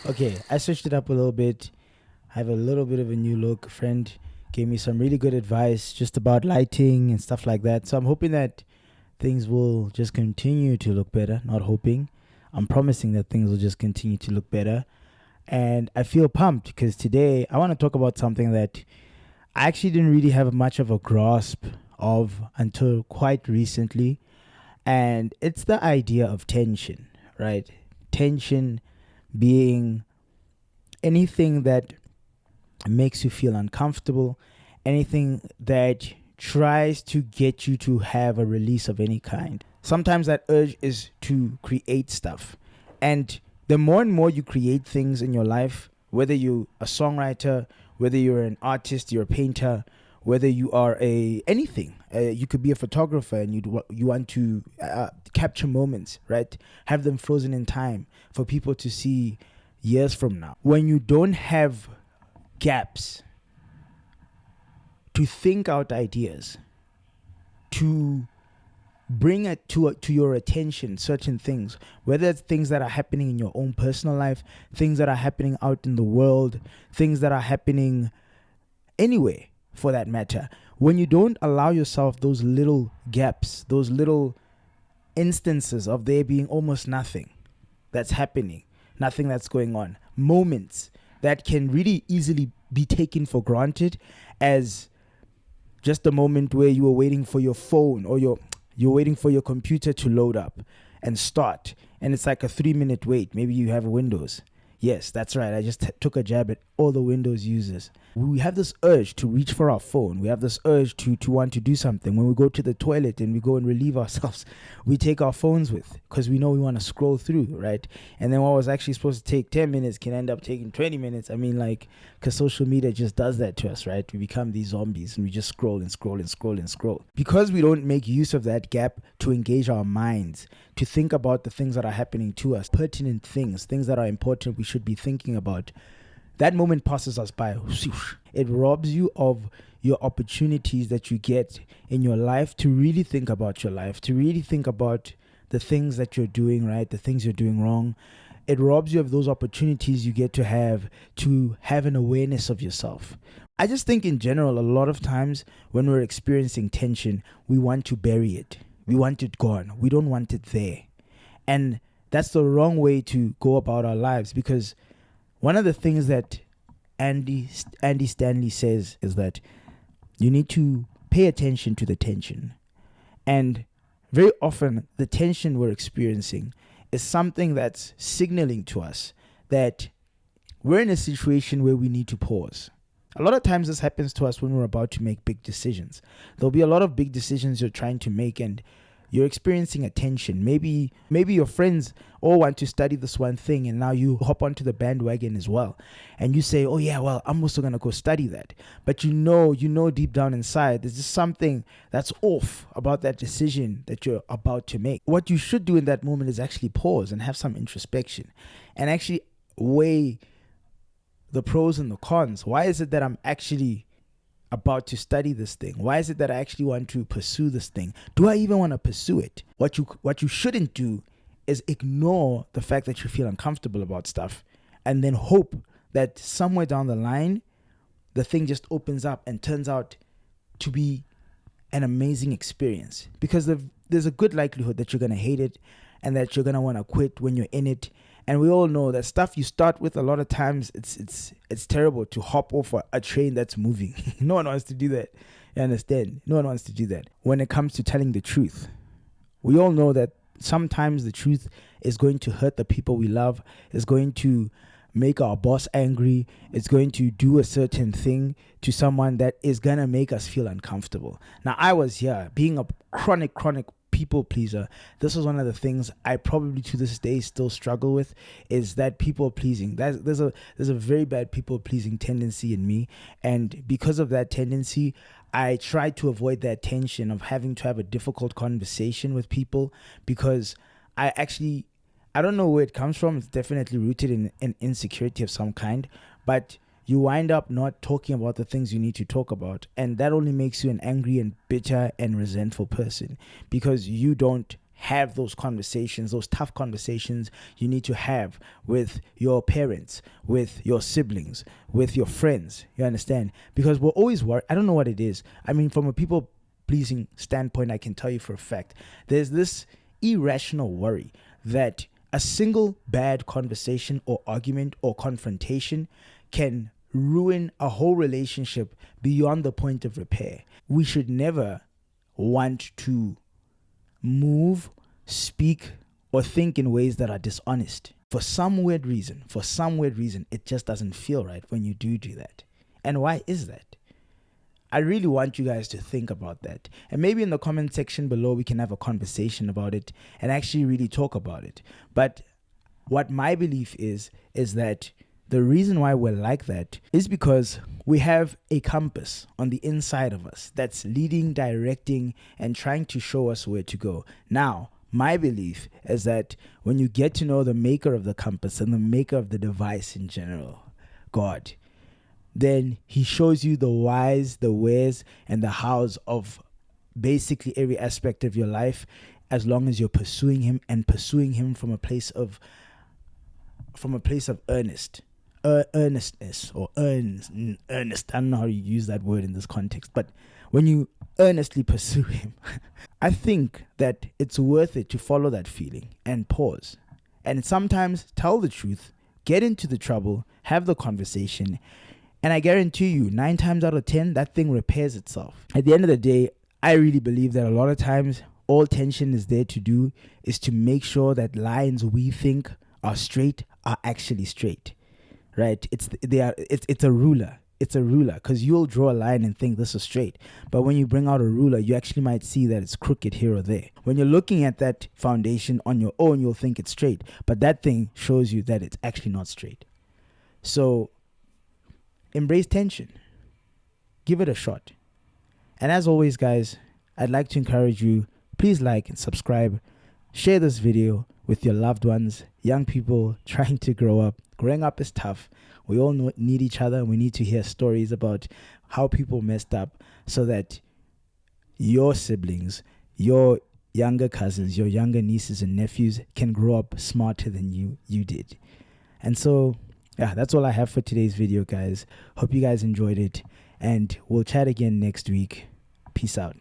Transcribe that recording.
Okay, I switched it up a little bit. I have a little bit of a new look. A friend gave me some really good advice just about lighting and stuff like that. So I'm hoping that things will just continue to look better. Not hoping. I'm promising that things will just continue to look better. And I feel pumped because today I want to talk about something that I actually didn't really have much of a grasp of until quite recently. And it's the idea of tension, right? Tension being anything that makes you feel uncomfortable, anything that tries to get you to have a release of any kind. Sometimes that urge is to create stuff. And the more and more you create things in your life, whether you're a songwriter, whether you're an artist, you're a painter, whether you are a anything, you could be a photographer and you want to capture moments, right? Have them frozen in time for people to see years from now. When you don't have gaps to think out ideas, to bring it to your attention certain things, whether it's things that are happening in your own personal life, things that are happening out in the world, things that are happening anywhere for that matter. When you don't allow yourself those little gaps, those little instances of there being almost nothing that's happening, nothing that's going on, moments that can really easily be taken for granted as just a moment where you were waiting for your phone or you're waiting for your computer to load up and start, and it's like a 3-minute wait. Maybe you have Windows. Yes, that's right. I just took a jab at all the Windows users. We have this urge to reach for our phone. We have this urge to want to do something. When we go to the toilet and we go and relieve ourselves, we take our phones with because we know we want to scroll through, right? And then what was actually supposed to take 10 minutes can end up taking 20 minutes. I mean, like, because social media just does that to us, right? We become these zombies and we just scroll and scroll and scroll and scroll. Because we don't make use of that gap to engage our minds, to think about the things that are happening to us, pertinent things that are important we should be thinking about. That moment passes us by. It robs you of your opportunities that you get in your life to really think about your life, to really think about the things that you're doing right, the things you're doing wrong. It robs you of those opportunities you get to have an awareness of yourself. I just think in general, a lot of times when we're experiencing tension, we want to bury it. We want it gone. We don't want it there. And that's the wrong way to go about our lives, because one of the things that Andy Stanley says is that you need to pay attention to the tension. And very often the tension we're experiencing is something that's signaling to us that we're in a situation where we need to pause. A lot of times this happens to us when we're about to make big decisions. There'll be a lot of big decisions you're trying to make and you're experiencing a tension. Maybe your friends all want to study this one thing and now you hop onto the bandwagon as well. And you say, oh yeah, well, I'm also going to go study that. But you know deep down inside, there's just something that's off about that decision that you're about to make. What you should do in that moment is actually pause and have some introspection and actually weigh the pros and the cons. Why is it that I'm actually about to study this thing? Why is it that I actually want to pursue this thing? Do I even want to pursue it? What you shouldn't do is ignore the fact that you feel uncomfortable about stuff and then hope that somewhere down the line the thing just opens up and turns out to be an amazing experience, because there's a good likelihood that you're going to hate it and that you're going to want to quit when you're in it. And we all know that stuff you start with, a lot of times it's terrible to hop off a train that's moving. No one wants to do that. You understand? No one wants to do that. When it comes to telling the truth, we all know that sometimes the truth is going to hurt the people we love, is going to make our boss angry, it's going to do a certain thing to someone that is going to make us feel uncomfortable. Now, I was here being a chronic people pleaser. This was one of the things I probably to this day still struggle with, is that people pleasing. There's a very bad people pleasing tendency in me, and because of that tendency, I try to avoid that tension of having to have a difficult conversation with people, because I don't know where it comes from. It's definitely rooted in an insecurity of some kind, but you wind up not talking about the things you need to talk about. And that only makes you an angry and bitter and resentful person, because you don't have those conversations, those tough conversations you need to have with your parents, with your siblings, with your friends. You understand? Because we're always worried. I don't know what it is. I mean, from a people pleasing standpoint, I can tell you for a fact, there's this irrational worry that a single bad conversation or argument or confrontation can ruin a whole relationship beyond the point of repair. We should never want to move, speak, or think in ways that are dishonest. For some weird reason, it just doesn't feel right when you do that. And why is that? I really want you guys to think about that. And maybe in the comment section below, we can have a conversation about it and actually really talk about it. But what my belief is that the reason why we're like that is because we have a compass on the inside of us that's leading, directing, and trying to show us where to go. Now, my belief is that when you get to know the maker of the compass and the maker of the device in general, God, then he shows you the whys, the wheres, and the hows of basically every aspect of your life, as long as you're pursuing him and pursuing him from a place of earnestness or earnest. I don't know how you use that word in this context, but when you earnestly pursue him, I think that it's worth it to follow that feeling and pause and sometimes tell the truth, get into the trouble, have the conversation, and I guarantee you 9 times out of 10 that thing repairs itself. At the end of the day, I really believe that a lot of times all tension is there to do is to make sure that lines we think are straight are actually straight, right? It's a ruler. It's a ruler, because you'll draw a line and think this is straight. But when you bring out a ruler, you actually might see that it's crooked here or there. When you're looking at that foundation on your own, you'll think it's straight. But that thing shows you that it's actually not straight. So embrace tension. Give it a shot. And as always, guys, I'd like to encourage you, please like and subscribe. Share this video with your loved ones, young people trying to grow up. Growing up is tough. We all need each other, and we need to hear stories about how people messed up so that your siblings, your younger cousins, your younger nieces and nephews can grow up smarter than you did. And so, yeah, that's all I have for today's video, guys. Hope you guys enjoyed it, and we'll chat again next week. Peace out.